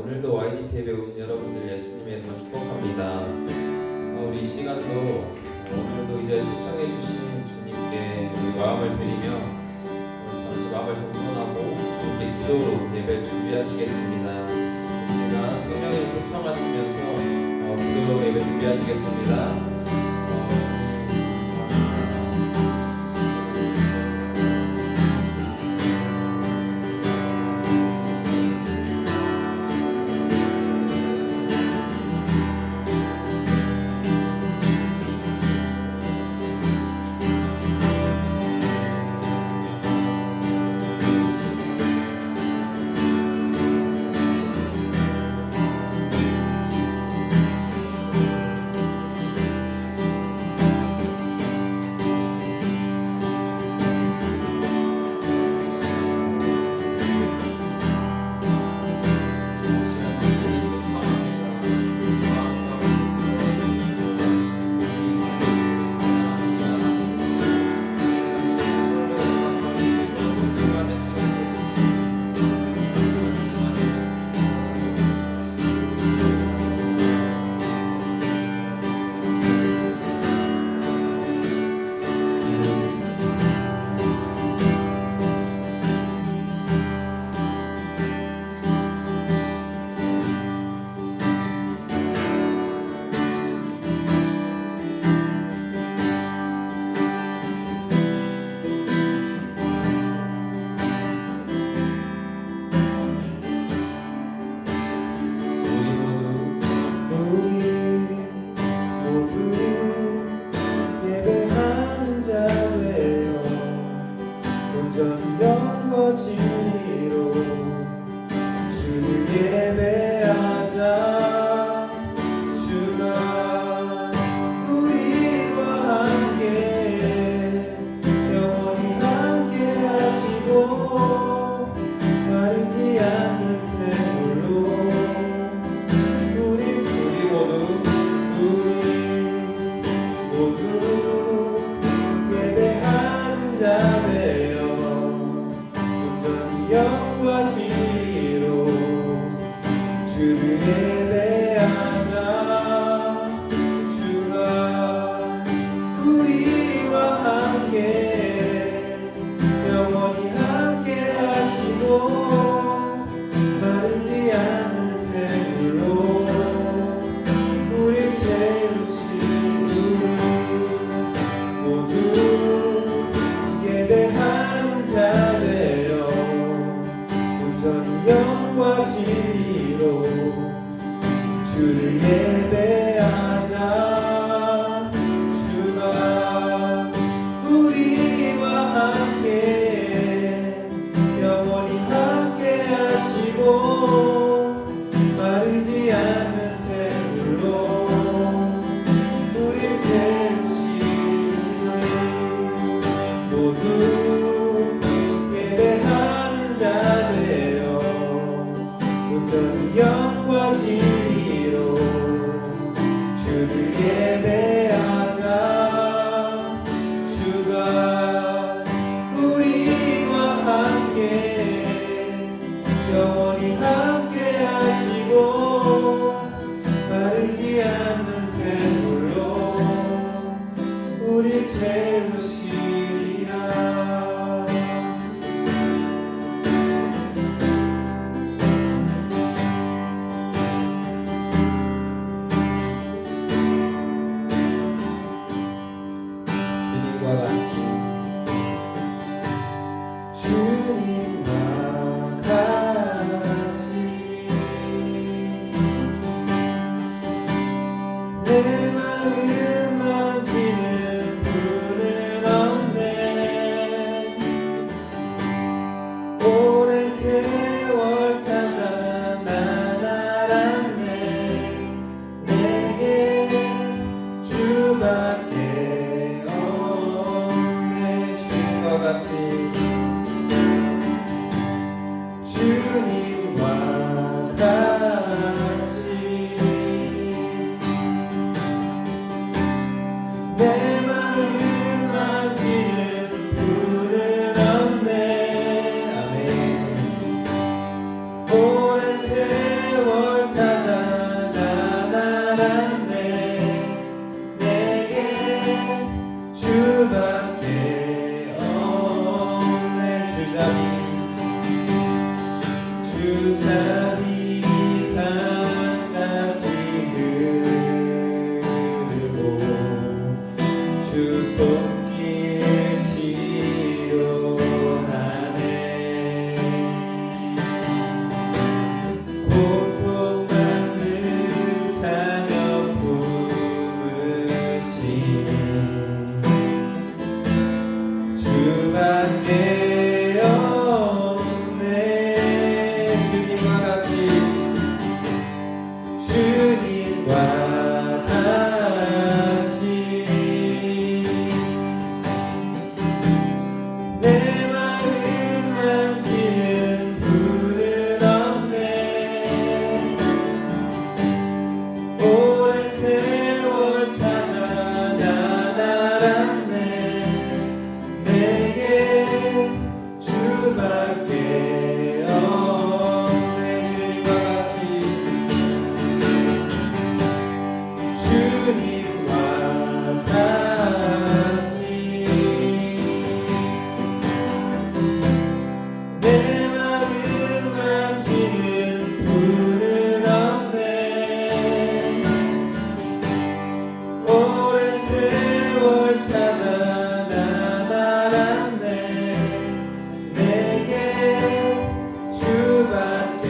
오늘도 YDP 예배 오신 여러분들 예수님의 이름으로 축복합니다. 우리 이 시간도 오늘도 이제 초청해 주신 주님께 우리 마음을 드리며 잠시 마음을 정돈하고 주님께 기도로 예배를 준비하시겠습니다. 제가 성령을 초청하시면서 기도로 예배 준비하시겠습니다. 주님과 자비 강같이 흐르고 주 손길 치료하네. 고통 받는 자녀 품으시는 주밖에 없네. 주님과 같이 주님과 같이 내 마음 만지는 분은 없네. 오랜 세월 찾아 난 알았네. 내게 주밖에 없네. 주님과 같이 주님과 같이 내 마음 만지는 분은 없네. 오랜 세월 찾아 난 알았네. 내게 주밖에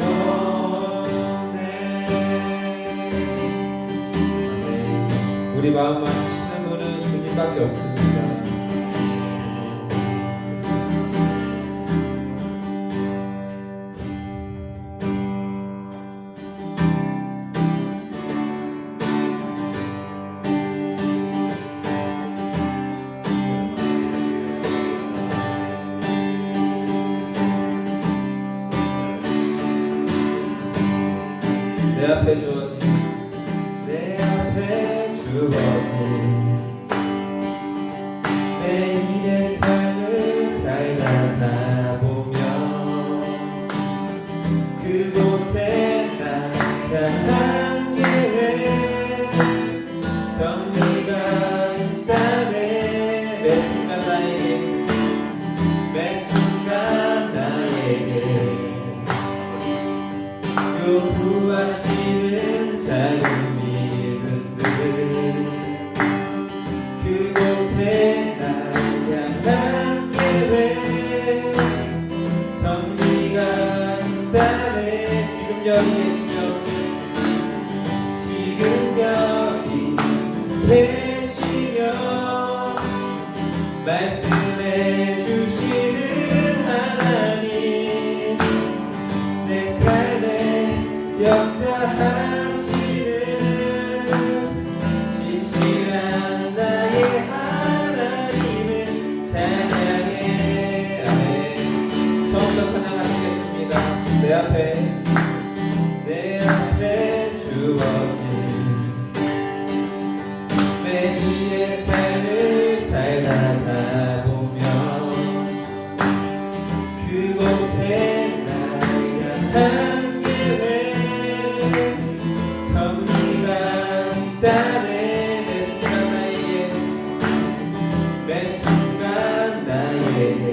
없네. 우리 마음 만지시는 분은 주님밖에 없습니다. 내 앞에 주어진 매일의 삶을 살다 보면 그곳에 나가 한계에 정리가 있다네. 매 순간 나에게 매 순간 나에게 요구하시는 자유민들 그곳에 나야 한계에 정리가 있다네. 지금 여기 계시며 지금 여기 계시며 말씀해 주시는 하나님 내 삶에 역사하시는 신실한 나의 하나님을 찬양해. 아멘. 처음부터 찬양하시겠습니다. 내 앞에 주어진 매일의 삶을 살다 보면 그곳에 나야 한계에 섭리가 있다네. 매 순간 나에게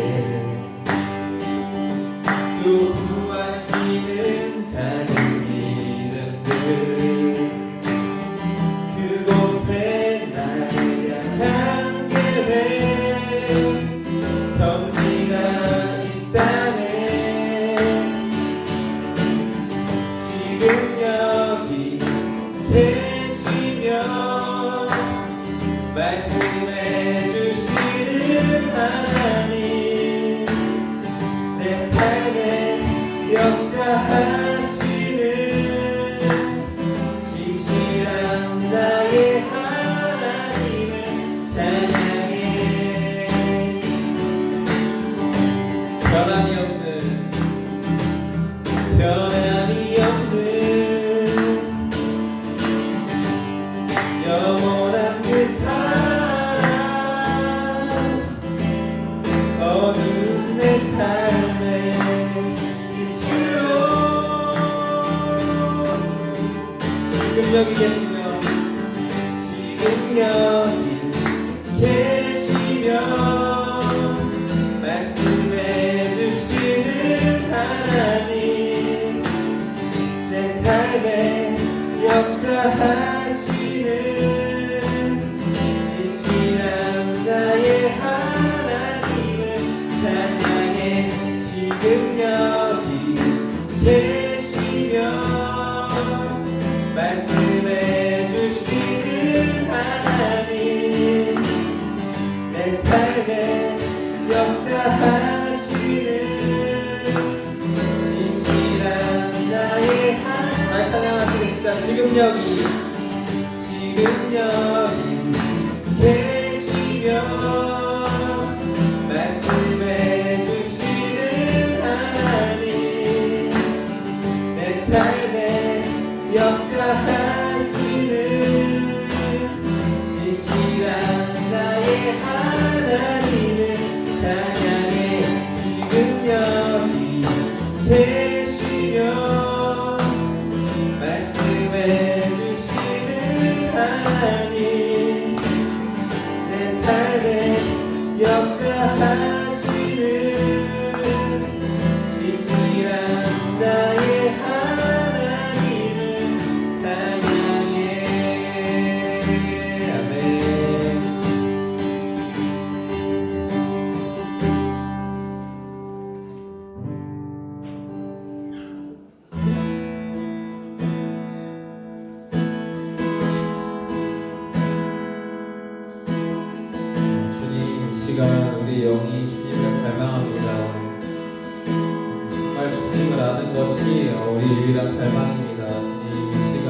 요구하시는 작은 믿음들 그곳에 나야 한계에 섭리가 있다네. 지금 여기 계시며 말씀해 주시는 하나님 내 삶에 역사하시는 신실한 나의 하나님을 찬양해. 변함이 없는 영원한 그 사랑 어두운 내 삶에 비추어 지금 여기 계시며 지금 여기 계시며 말씀해 주시는 하나님 지금 여기 계시며 말씀해 주시는 하나님, 내 삶에 역사하시는 신실한 나의 하나님을 찬양해. 지금 여기 계시며 말씀해 주시는 하나님, 내 삶에 역사하시는 신실한 나의 하나님을 찬양해. 아멘. 주님, 이 시간 우리 영이 주님을 갈망합니다. 정말 주님을 아는 것이 우리 유일한 갈망입니다. 주님, 이 시간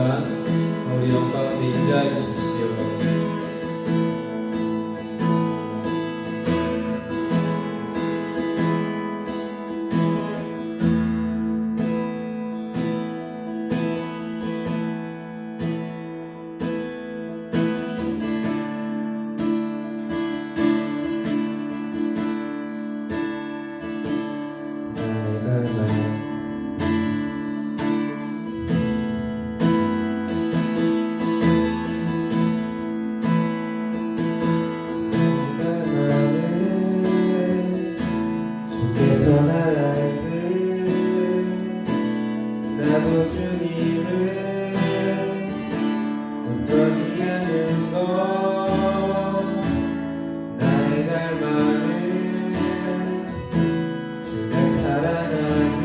우리 영 가운데 임재하여 주십시오. 나도 주님을 온전히 아는 것, 나의 갈망은 주를 사랑하듯.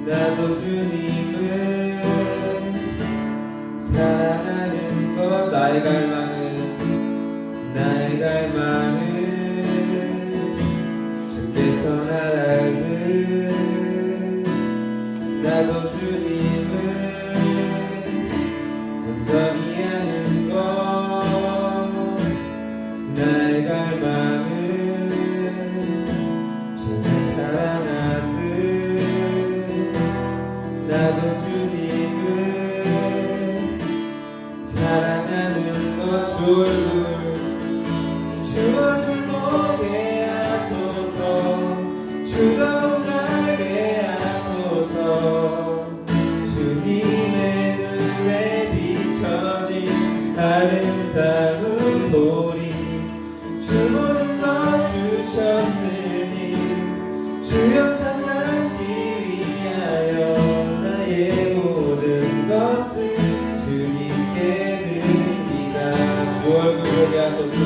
나도 주님을 사랑하는 것, 나의 갈망은 주께서 날 알듯. 나도 주님을 온전히 아는 것, 나의 갈망은 주를 사랑하듯. 나도 주님을 사랑하는 것. 주 얼굴 보게 하소서. 주가 나게 하소서. 주님의 눈에 비춰진 아름다운 보리. 주 모든 것 주셨으니 주 영상 남기 위하여 나의 모든 것을 주님께 드립니다. 주 얼굴 보게 하소서.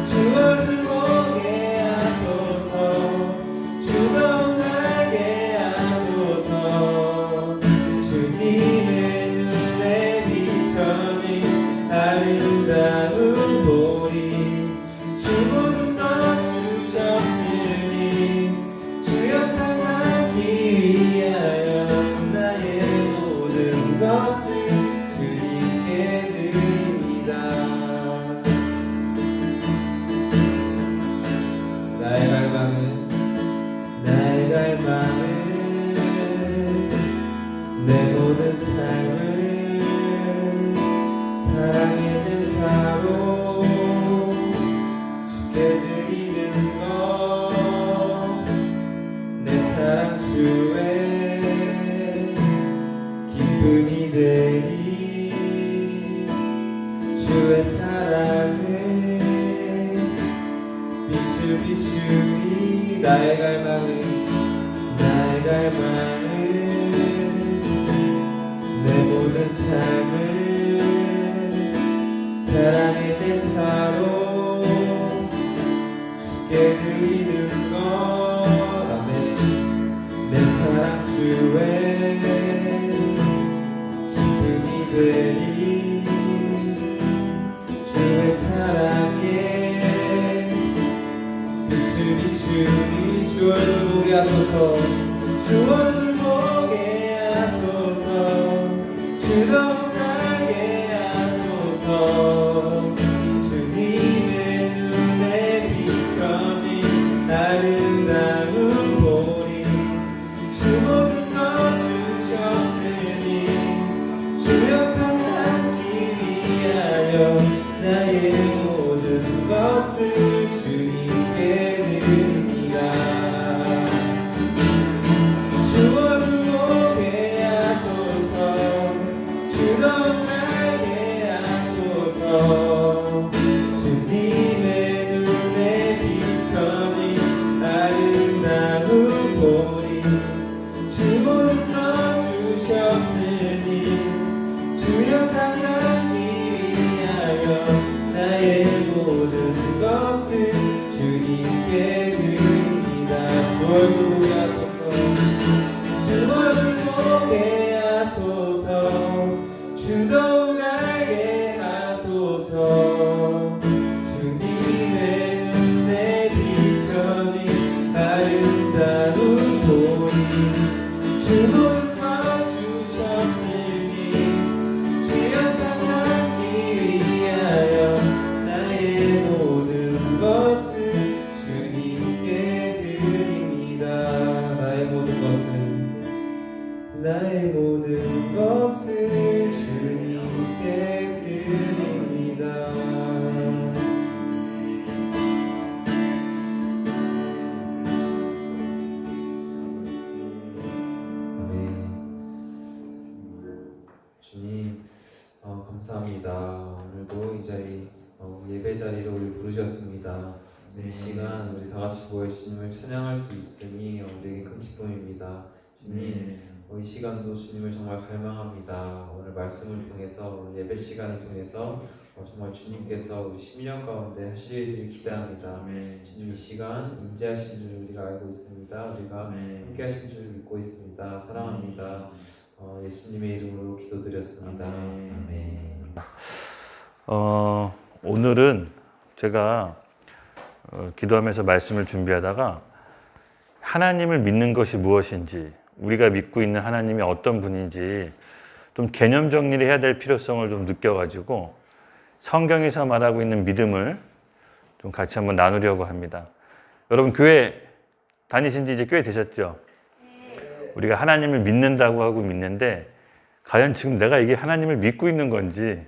주 얼굴 보게 하소서. 주가 나게 하소서. 주님의 눈에 비춰진 아름다운 보리. 주 모든 것 주셨으니 주 영상 남기 위하여 나의 모든 것을 주님께 드립니다. 나의 갈망은 내 모든 삶을 사랑의 제사로 주께 드리는 것, 내 사랑 주의 기쁨이 되리. 주의 사랑을 빛을 비추리. 나의 갈망은 내 모든 삶을 사랑의 제사로 주께 드리는 것. 아멘. 내 사랑 주의 기쁨이 되리. 주의 사랑에 빛을 비추리. 주 얼굴 보게 하소서. 주 얼굴 보게 하소서. 주더욱 알게 하소서. 주님의 눈에 비춰진 아름다운 보리 주 모든 것 주셨으니 주 영상 담기 위하여 나의 모든 것을 주님께 드립니다. 주 얼굴 보게 하소서. 주더욱 알게 하소서. 주님의 눈에 비춰진 아름다운 보리 주 모든 것 주셨으니 주 영상 담기 위하여 나의 모든 것을 주님께 드립니다. 주 얼굴 보게 하소서. 주 얼굴 보게 하소서. 주더욱 알게 하소서. 주님의 눈에 비춰진 아름다운 보리 주 모든 것 주셨으니 주 영상 담기 위하여 나의 모든 것을 주님께 드립니다. 나의 모든 것을 주님께 드립니다. 주님 감사합니다. 오늘도 이 자리 예배 자리로 우리 부르셨습니다. 이 시간 우리 다 같이 모여 주님을 찬양할 수 있으니 우리에게 큰 기쁨입니다. 주님 이 시간도 주님을 정말 갈망합니다. 오늘 말씀을 통해서 오늘 예배 시간을 통해서 정말 주님께서 우리 심령 가운데 하실 일들을 기대합니다. 주님 이 시간 인재하신 줄 우리가 알고 있습니다. 우리가 함께 하신 줄 믿고 있습니다. 사랑합니다. 예수님의 이름으로 기도드렸습니다. 아멘. 오늘은 제가 기도하면서 말씀을 준비하다가 하나님을 믿는 것이 무엇인지, 우리가 믿고 있는 하나님이 어떤 분인지 좀 개념 정리를 해야 될 필요성을 좀 느껴가지고 성경에서 말하고 있는 믿음을 좀 같이 한번 나누려고 합니다. 여러분 교회 다니신 지 이제 꽤 되셨죠? 우리가 하나님을 믿는다고 하고 믿는데 과연 지금 내가 이게 하나님을 믿고 있는 건지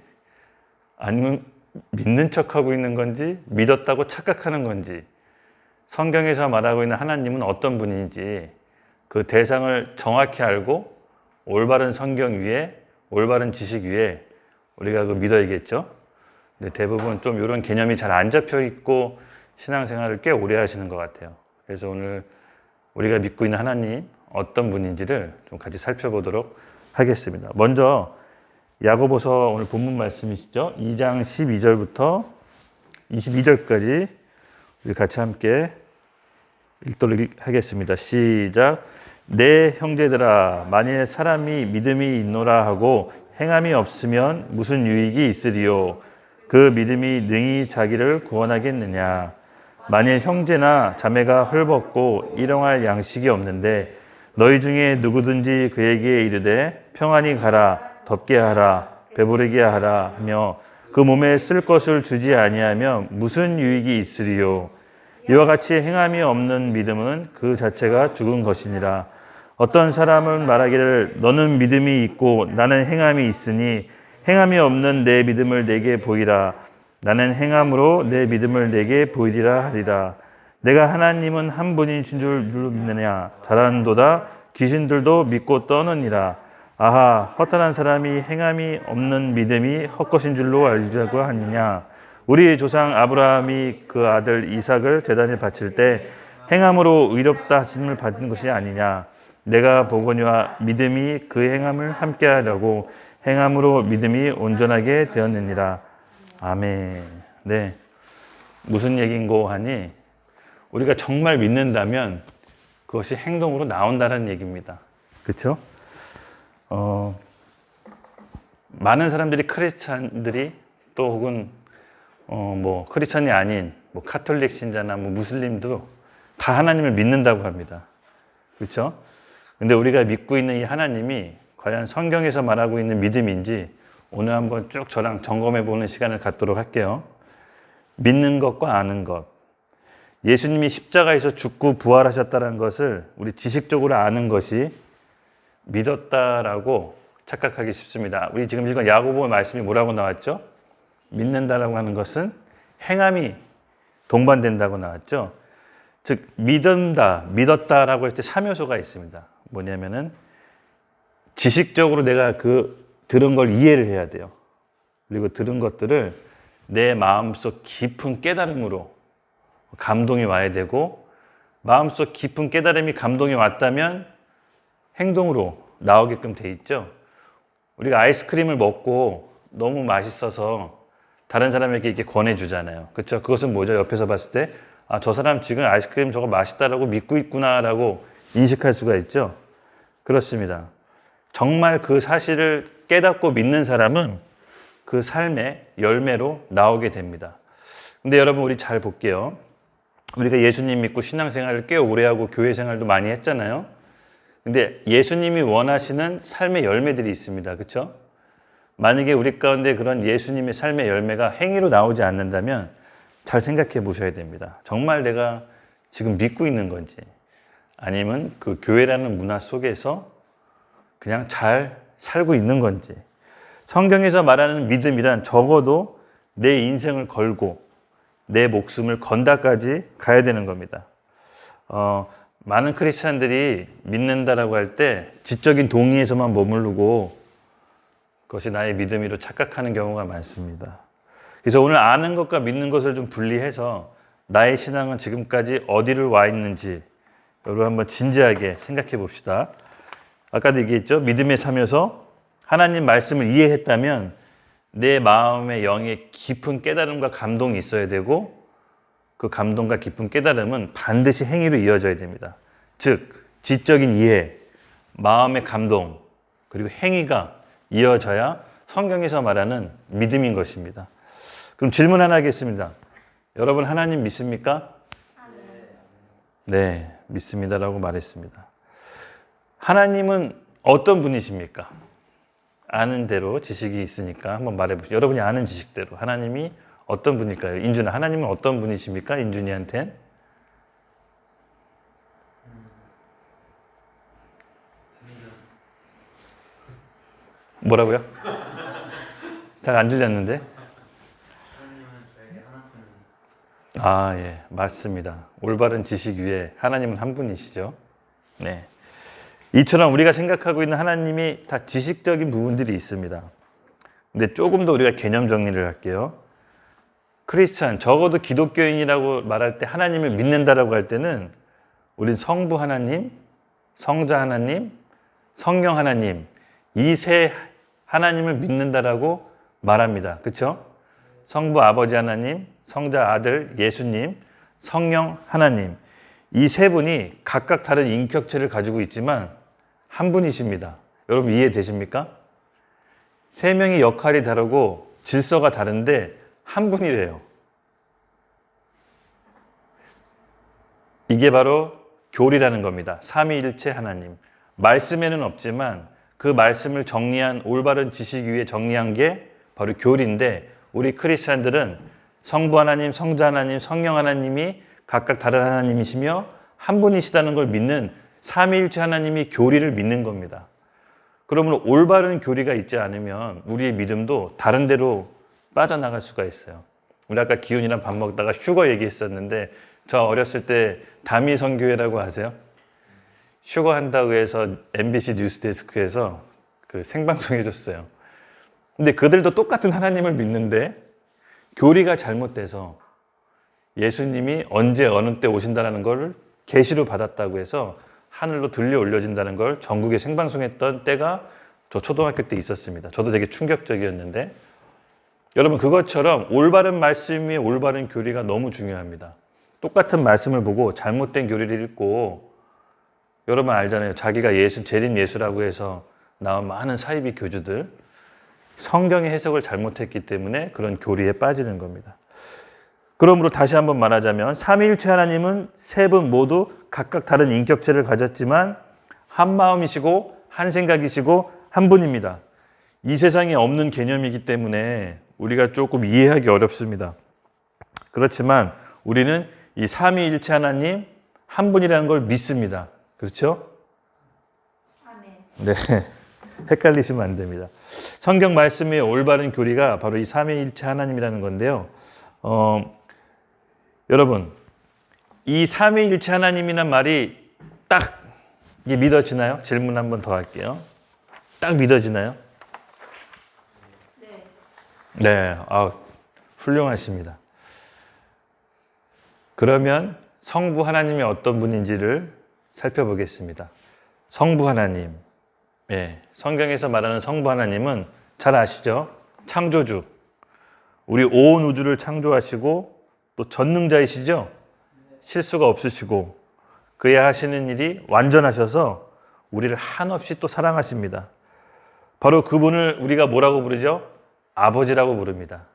아니면 믿는 척하고 있는 건지 믿었다고 착각하는 건지, 성경에서 말하고 있는 하나님은 어떤 분인지 그 대상을 정확히 알고 올바른 성경 위에 올바른 지식 위에 우리가 그 믿어야겠죠. 근데 대부분 좀 이런 개념이 잘 안 잡혀 있고 신앙생활을 꽤 오래 하시는 것 같아요. 그래서 오늘 우리가 믿고 있는 하나님 어떤 분인지를 좀 같이 살펴보도록 하겠습니다. 먼저 야고보서 오늘 본문 말씀이시죠. 2장 12절부터 22절까지 우리 같이 함께 읽도록 하겠습니다. 시작. 내 형제들아, 만일 사람이 믿음이 있노라 하고 행함이 없으면 무슨 유익이 있으리요? 그 믿음이 능히 자기를 구원하겠느냐? 만일 형제나 자매가 헐벗고 일용할 양식이 없는데 너희 중에 누구든지 그에게 이르되 평안히 가라, 덥게 하라, 배부르게 하라 하며 그 몸에 쓸 것을 주지 아니하면 무슨 유익이 있으리요? 이와 같이 행함이 없는 믿음은 그 자체가 죽은 것이니라. 어떤 사람은 말하기를 너는 믿음이 있고 나는 행함이 있으니 행함이 없는 내 믿음을 내게 보이라. 나는 행함으로 내 믿음을 내게 보이리라 하리라. 내가 하나님은 한 분이신 줄 믿느냐? 잘하는도다. 귀신들도 믿고 떠느니라. 아하, 허탄한 사람이 행함이 없는 믿음이 헛것인 줄로 알자고 하느냐? 우리 조상 아브라함이 그 아들 이삭을 제단에 바칠 때 행함으로 의롭다 하심을 받은 것이 아니냐? 내가 보거니와 믿음이 그 행함을 함께하려고 행함으로 믿음이 온전하게 되었느니라. 아멘. 네, 무슨 얘기인고 하니 우리가 정말 믿는다면 그것이 행동으로 나온다는 얘기입니다. 그렇죠? 많은 사람들이 크리스찬들이 또 혹은 뭐 크리스찬이 아닌 뭐 카톨릭 신자나 뭐 무슬림도 다 하나님을 믿는다고 합니다. 그렇죠? 근데 우리가 믿고 있는 이 하나님이 과연 성경에서 말하고 있는 믿음인지 오늘 한번 쭉 저랑 점검해 보는 시간을 갖도록 할게요. 믿는 것과 아는 것. 예수님이 십자가에서 죽고 부활하셨다는 것을 우리 지식적으로 아는 것이 믿었다라고 착각하기 쉽습니다. 우리 지금 읽은 야고보 말씀이 뭐라고 나왔죠? 믿는다라고 하는 것은 행함이 동반된다고 나왔죠. 즉 믿었다라고 할 때 3요소가 있습니다. 뭐냐면은 지식적으로 내가 들은 걸 이해를 해야 돼요. 그리고 들은 것들을 내 마음속 깊은 깨달음으로 감동이 와야 되고, 마음속 깊은 깨달음이 감동이 왔다면 행동으로 나오게끔 돼 있죠. 우리가 아이스크림을 먹고 너무 맛있어서 다른 사람에게 이렇게 권해주잖아요. 그렇죠? 그것은 뭐죠? 옆에서 봤을 때 아, 저 사람 지금 아이스크림 저거 맛있다라고 믿고 있구나라고 인식할 수가 있죠. 그렇습니다. 정말 그 사실을 깨닫고 믿는 사람은 그 삶의 열매로 나오게 됩니다. 근데 여러분, 우리 잘 볼게요. 우리가 예수님 믿고 신앙생활을 꽤 오래 하고 교회 생활도 많이 했잖아요. 근데 예수님이 원하시는 삶의 열매들이 있습니다. 그렇죠? 만약에 우리 가운데 그런 예수님의 삶의 열매가 행위로 나오지 않는다면 잘 생각해 보셔야 됩니다. 정말 내가 지금 믿고 있는 건지, 아니면 그 교회라는 문화 속에서 그냥 잘 살고 있는 건지. 성경에서 말하는 믿음이란 적어도 내 인생을 걸고 내 목숨을 건다까지 가야 되는 겁니다. 많은 크리스찬들이 믿는다라고 할 때 지적인 동의에서만 머무르고 그것이 나의 믿음이로 착각하는 경우가 많습니다. 그래서 오늘 아는 것과 믿는 것을 좀 분리해서 나의 신앙은 지금까지 어디를 와 있는지 여러분 한번 진지하게 생각해 봅시다. 아까도 얘기했죠. 믿음의 3요소. 하나님 말씀을 이해했다면 내 마음의 영의 깊은 깨달음과 감동이 있어야 되고, 그 감동과 깊은 깨달음은 반드시 행위로 이어져야 됩니다. 즉, 지적인 이해, 마음의 감동, 그리고 행위가 이어져야 성경에서 말하는 믿음인 것입니다. 그럼 질문 하나 하겠습니다. 여러분, 하나님 믿습니까? 네, 믿습니다라고 말했습니다. 하나님은 어떤 분이십니까? 아는 대로 지식이 있으니까 한번 말해보시죠. 여러분이 아는 지식대로 하나님이 어떤 분일까요? 인준아, 하나님은 어떤 분이십니까? 인준이한텐? 뭐라고요? 잘 안 들렸는데? 아, 예, 맞습니다. 올바른 지식 위에 하나님은 한 분이시죠. 네. 이처럼 우리가 생각하고 있는 하나님이 다 지식적인 부분들이 있습니다. 근데 조금 더 우리가 개념 정리를 할게요. 크리스찬, 적어도 기독교인이라고 말할 때 하나님을 믿는다라고 할 때는 우린 성부 하나님, 성자 하나님, 성령 하나님, 이 세 하나님을 믿는다라고 말합니다. 그렇죠? 성부 아버지 하나님, 성자 아들 예수님, 성령 하나님, 이 세 분이 각각 다른 인격체를 가지고 있지만 한 분이십니다. 여러분 이해되십니까? 세 명의 역할이 다르고 질서가 다른데 한 분이래요. 이게 바로 교리라는 겁니다. 삼위일체 하나님. 말씀에는 없지만 그 말씀을 정리한, 올바른 지식 위에 정리한 게 바로 교리인데, 우리 크리스찬들은 성부 하나님, 성자 하나님, 성령 하나님이 각각 다른 하나님이시며 한 분이시다는 걸 믿는 삼위일체 하나님이 교리를 믿는 겁니다. 그러므로 올바른 교리가 있지 않으면 우리의 믿음도 다른 데로 빠져나갈 수가 있어요. 우리 아까 기훈이랑 밥 먹다가 슈거 얘기했었는데, 저 어렸을 때 다미선교회라고 아세요? 슈거 한다고 해서 MBC 뉴스데스크에서 그 생방송 해줬어요. 근데 그들도 똑같은 하나님을 믿는데 교리가 잘못돼서 예수님이 언제 어느 때 오신다는 걸 계시로 받았다고 해서 하늘로 들려 올려진다는 걸 전국에 생방송했던 때가 저 초등학교 때 있었습니다. 저도 되게 충격적이었는데, 여러분 그것처럼 올바른 말씀 위에 올바른 교리가 너무 중요합니다. 똑같은 말씀을 보고 잘못된 교리를 읽고, 여러분 알잖아요. 자기가 예수, 재림 예수라고 해서 나온 많은 사이비 교주들, 성경의 해석을 잘못했기 때문에 그런 교리에 빠지는 겁니다. 그러므로 다시 한번 말하자면 삼위일체 하나님은 세 분 모두 각각 다른 인격체를 가졌지만 한 마음이시고 한 생각이시고 한 분입니다. 이 세상에 없는 개념이기 때문에 우리가 조금 이해하기 어렵습니다. 그렇지만 우리는 이 삼위일체 하나님 한 분이라는 걸 믿습니다. 그렇죠? 네, 헷갈리시면 안 됩니다. 성경 말씀의 올바른 교리가 바로 이 삼위일체 하나님이라는 건데요. 여러분, 이 삼위일체 하나님이란 말이 딱 이게 믿어지나요? 질문 한 번 더 할게요. 딱 믿어지나요? 네, 훌륭하십니다. 그러면 성부 하나님이 어떤 분인지를 살펴보겠습니다. 성부 하나님, 성경에서 말하는 성부 하나님은 잘 아시죠? 창조주, 우리 온 우주를 창조하시고 또 전능자이시죠? 실수가 없으시고 그의 하시는 일이 완전하셔서 우리를 한없이 또 사랑하십니다. 바로 그분을 우리가 뭐라고 부르죠? 아버지라고 부릅니다.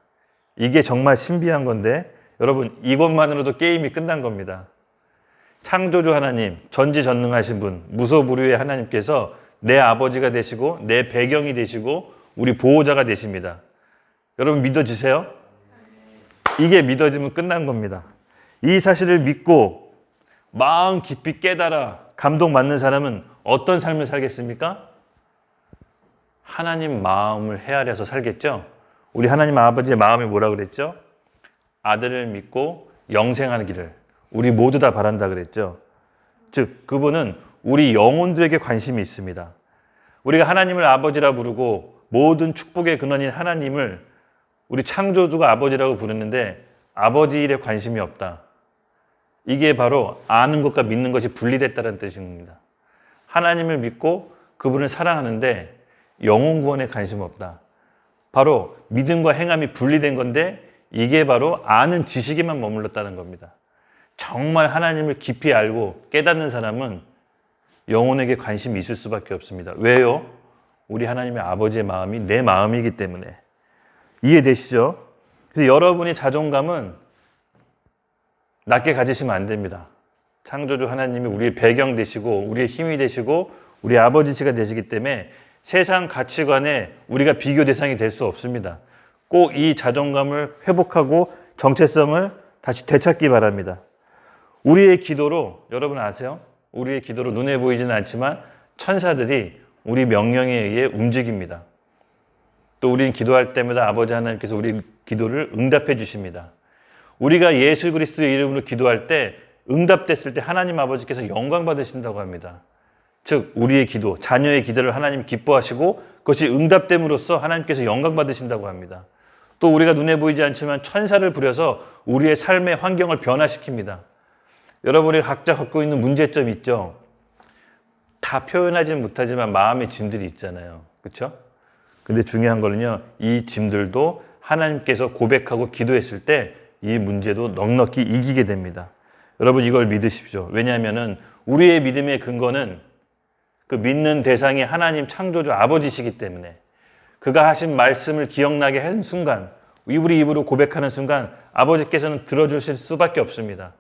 이게 정말 신비한 건데 여러분 이것만으로도 게임이 끝난 겁니다. 창조주 하나님, 전지전능하신 분, 무소부류의 하나님께서 내 아버지가 되시고 내 배경이 되시고 우리 보호자가 되십니다. 여러분 믿어지세요? 이게 믿어지면 끝난 겁니다. 이 사실을 믿고 마음 깊이 깨달아 감동받는 사람은 어떤 삶을 살겠습니까? 하나님 마음을 헤아려서 살겠죠? 우리 하나님 아버지의 마음이 뭐라고 그랬죠? 아들을 믿고 영생하기를 우리 모두 다 바란다 그랬죠? 즉 그분은 우리 영혼들에게 관심이 있습니다. 우리가 하나님을 아버지라 부르고 모든 축복의 근원인 하나님을 우리 창조주가 아버지라고 부르는데 아버지 일에 관심이 없다. 이게 바로 아는 것과 믿는 것이 분리됐다는 뜻입니다. 하나님을 믿고 그분을 사랑하는데 영혼 구원에 관심 없다. 바로 믿음과 행함이 분리된 건데 이게 바로 아는 지식에만 머물렀다는 겁니다. 정말 하나님을 깊이 알고 깨닫는 사람은 영혼에게 관심이 있을 수밖에 없습니다. 왜요? 우리 하나님의 아버지의 마음이 내 마음이기 때문에. 이해되시죠? 그래서 여러분의 자존감은 낮게 가지시면 안 됩니다. 창조주 하나님이 우리의 배경 되시고 우리의 힘이 되시고 우리 아버지가 되시기 때문에 세상 가치관에 우리가 비교 대상이 될 수 없습니다. 꼭 이 자존감을 회복하고 정체성을 다시 되찾기 바랍니다. 우리의 기도로 여러분 아세요? 우리의 기도로 눈에 보이지는 않지만 천사들이 우리 명령에 의해 움직입니다. 또 우리는 기도할 때마다 아버지 하나님께서 우리 기도를 응답해 주십니다. 우리가 예수 그리스도의 이름으로 기도할 때 응답됐을 때 하나님 아버지께서 영광 받으신다고 합니다. 즉 우리의 기도, 자녀의 기도를 하나님 기뻐하시고 그것이 응답됨으로써 하나님께서 영광 받으신다고 합니다. 또 우리가 눈에 보이지 않지만 천사를 부려서 우리의 삶의 환경을 변화시킵니다. 여러분이 각자 갖고 있는 문제점이 있죠. 다 표현하지는 못하지만 마음의 짐들이 있잖아요. 그렇죠? 근데 중요한 거는요. 이 짐들도 하나님께서 고백하고 기도했을 때 이 문제도 넉넉히 이기게 됩니다. 여러분 이걸 믿으십시오. 왜냐하면 우리의 믿음의 근거는 그 믿는 대상이 하나님 창조주 아버지시기 때문에 그가 하신 말씀을 기억나게 한 순간 우리 입으로 고백하는 순간 아버지께서는 들어주실 수밖에 없습니다.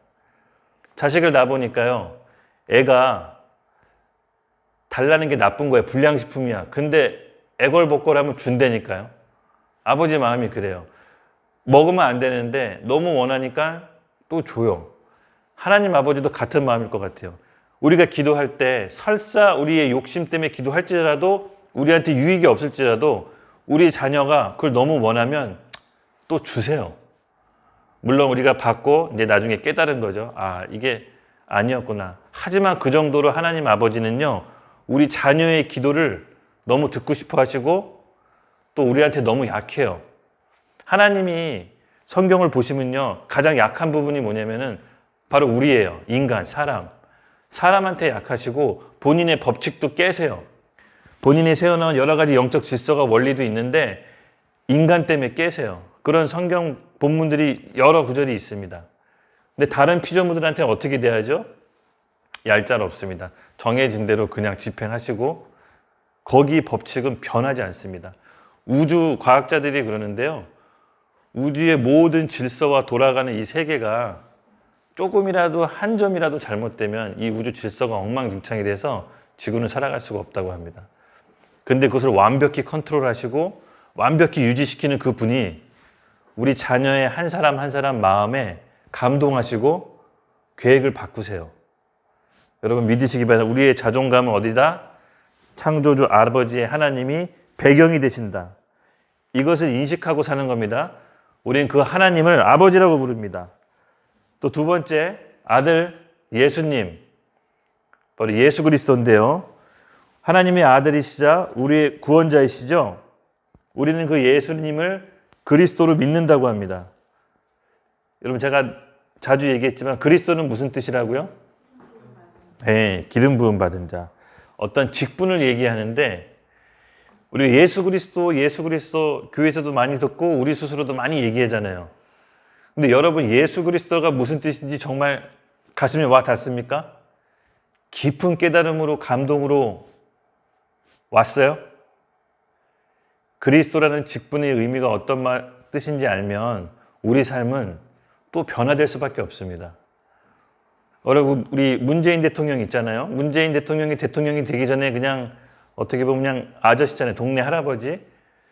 자식을 낳아보니까요. 애가 달라는 게 나쁜 거예요. 불량식품이야. 근데 애걸복걸하면 준다니까요. 아버지 마음이 그래요. 먹으면 안 되는데 너무 원하니까 또 줘요. 하나님 아버지도 같은 마음일 것 같아요. 우리가 기도할 때 설사 우리의 욕심 때문에 기도할지라도 우리한테 유익이 없을지라도 우리 자녀가 그걸 너무 원하면 또 주세요. 물론 우리가 받고 이제 나중에 깨달은 거죠. 아, 이게 아니었구나. 하지만 그 정도로 하나님 아버지는요, 우리 자녀의 기도를 너무 듣고 싶어 하시고 또 우리한테 너무 약해요. 하나님이 성경을 보시면요, 가장 약한 부분이 뭐냐면은 바로 우리예요. 인간, 사람. 사람한테 약하시고 본인의 법칙도 깨세요. 본인이 세워놓은 여러 가지 영적 질서가 원리도 있는데 인간 때문에 깨세요. 그런 성경 본문들이 여러 구절이 있습니다. 근데 다른 피조물들한테는 어떻게 대하죠? 얄짤없습니다. 정해진 대로 그냥 집행하시고 거기 법칙은 변하지 않습니다. 우주 과학자들이 그러는데요. 우주의 모든 질서와 돌아가는 이 세계가 조금이라도 한 점이라도 잘못되면 이 우주 질서가 엉망진창이 돼서 지구는 살아갈 수가 없다고 합니다. 근데 그것을 완벽히 컨트롤하시고 완벽히 유지시키는 그 분이 우리 자녀의 한 사람 한 사람 마음에 감동하시고 계획을 바꾸세요. 여러분 믿으시기 바랍니다. 우리의 자존감은 어디다? 창조주 아버지의 하나님이 배경이 되신다. 이것을 인식하고 사는 겁니다. 우리는 그 하나님을 아버지라고 부릅니다. 또 두 번째, 아들 예수님, 바로 예수 그리스도인데요. 하나님의 아들이시자 우리의 구원자이시죠. 우리는 그 예수님을 그리스도로 믿는다고 합니다. 여러분 제가 자주 얘기했지만 그리스도는 무슨 뜻이라고요? 네, 기름 부음 받은 자. 어떤 직분을 얘기하는데 우리 예수 그리스도 교회에서도 많이 듣고 우리 스스로도 많이 얘기하잖아요. 근데 여러분 예수 그리스도가 무슨 뜻인지 정말 가슴에 와 닿습니까? 깊은 깨달음으로 감동으로 왔어요? 그리스도라는 직분의 의미가 어떤 뜻인지 알면 우리 삶은 또 변화될 수밖에 없습니다. 여러분 우리 문재인 대통령 있잖아요. 문재인 대통령이 대통령이 되기 전에 그냥 어떻게 보면 그냥 아저씨잖아요. 동네 할아버지.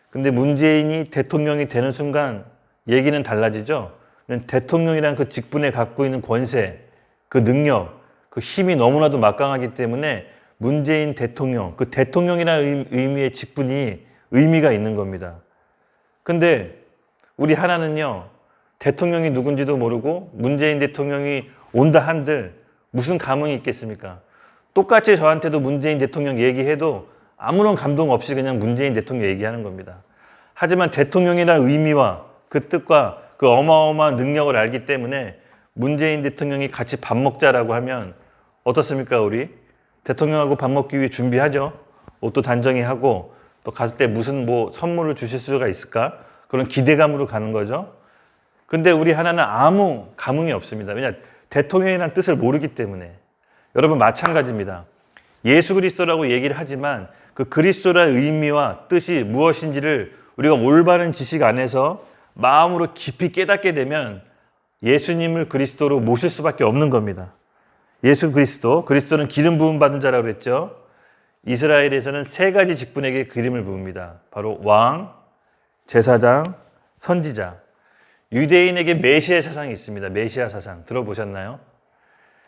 근데 문재인이 대통령이 되는 순간 얘기는 달라지죠. 대통령이란 그 직분에 갖고 있는 권세, 그 능력, 그 힘이 너무나도 막강하기 때문에 문재인 대통령, 그 대통령이라는 의미의 직분이 의미가 있는 겁니다. 근데 우리 하나는요, 대통령이 누군지도 모르고 문재인 대통령이 온다 한들 무슨 감흥이 있겠습니까? 똑같이 저한테도 문재인 대통령 얘기해도 아무런 감동 없이 그냥 문재인 대통령 얘기하는 겁니다. 하지만 대통령이라는 의미와 그 뜻과 그 어마어마한 능력을 알기 때문에 문재인 대통령이 같이 밥 먹자라고 하면 어떻습니까, 우리? 대통령하고 밥 먹기 위해 준비하죠. 옷도 단정히 하고 또 갔을 때 무슨 선물을 주실 수가 있을까? 그런 기대감으로 가는 거죠. 근데 우리 하나는 아무 감흥이 없습니다. 왜냐? 대통령이라는 뜻을 모르기 때문에. 여러분 마찬가지입니다. 예수 그리스도라고 얘기를 하지만 그 그리스도라는 의미와 뜻이 무엇인지를 우리가 올바른 지식 안에서 마음으로 깊이 깨닫게 되면 예수님을 그리스도로 모실 수밖에 없는 겁니다. 예수 그리스도는 기름 부음 받은 자라고 그랬죠. 이스라엘에서는 세 가지 직분에게 기름을 부읍니다. 바로 왕, 제사장, 선지자. 유대인에게 메시아 사상이 있습니다. 메시아 사상 들어보셨나요?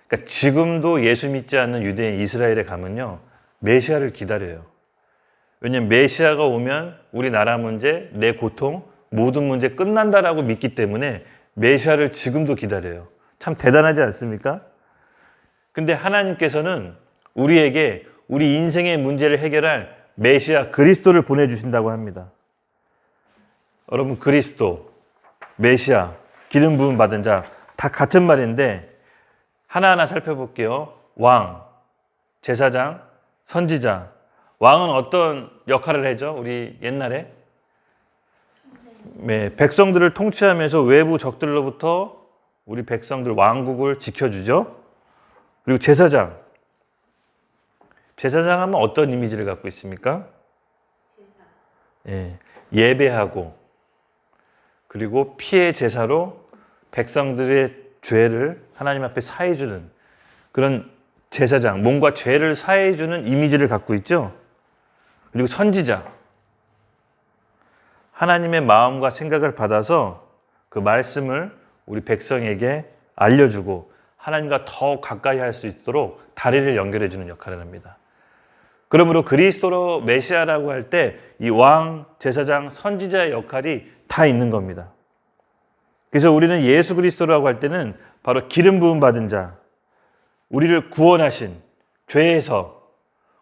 그러니까 지금도 예수 믿지 않는 유대인 이스라엘에 가면요, 메시아를 기다려요. 왜냐하면 메시아가 오면 우리 나라 문제, 내 고통, 모든 문제 끝난다라고 믿기 때문에 메시아를 지금도 기다려요. 참 대단하지 않습니까? 근데 하나님께서는 우리에게 우리 인생의 문제를 해결할 메시아 그리스도를 보내주신다고 합니다. 여러분 그리스도, 메시아, 기름 부음 받은 자 다 같은 말인데 하나하나 살펴볼게요. 왕, 제사장, 선지자. 왕은 어떤 역할을 하죠? 우리 옛날에 백성들을 통치하면서 외부 적들로부터 우리 백성들 왕국을 지켜주죠. 그리고 제사장 하면 어떤 이미지를 갖고 있습니까? 예배하고 그리고 피의 제사로 백성들의 죄를 하나님 앞에 사해주는 그런 제사장, 몸과 죄를 사해주는 이미지를 갖고 있죠. 그리고 선지자, 하나님의 마음과 생각을 받아서 그 말씀을 우리 백성에게 알려주고 하나님과 더 가까이 할 수 있도록 다리를 연결해주는 역할을 합니다. 그러므로 그리스도로 메시아라고 할 때 이 왕, 제사장, 선지자의 역할이 다 있는 겁니다. 그래서 우리는 예수 그리스도라고 할 때는 바로 기름 부음 받은 자, 우리를 구원하신 죄에서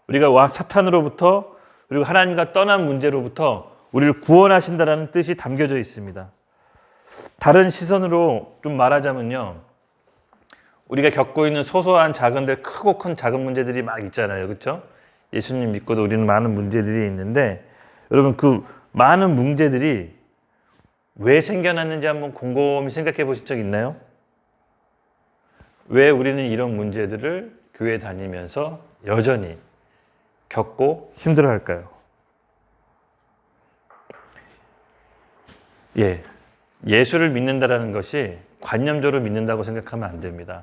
우리가 사탄으로부터 그리고 하나님과 떠난 문제로부터 우리를 구원하신다라는 뜻이 담겨져 있습니다. 다른 시선으로 좀 말하자면요, 우리가 겪고 있는 소소한 작은들 크고 큰 작은 문제들이 막 있잖아요. 그렇죠? 예수님 믿고도 우리는 많은 문제들이 있는데 여러분 그 많은 문제들이 왜 생겨났는지 한번 곰곰이 생각해 보신 적 있나요? 왜 우리는 이런 문제들을 교회 다니면서 여전히 겪고 힘들어 할까요? 예수를 믿는다는 것이 관념적으로 믿는다고 생각하면 안 됩니다.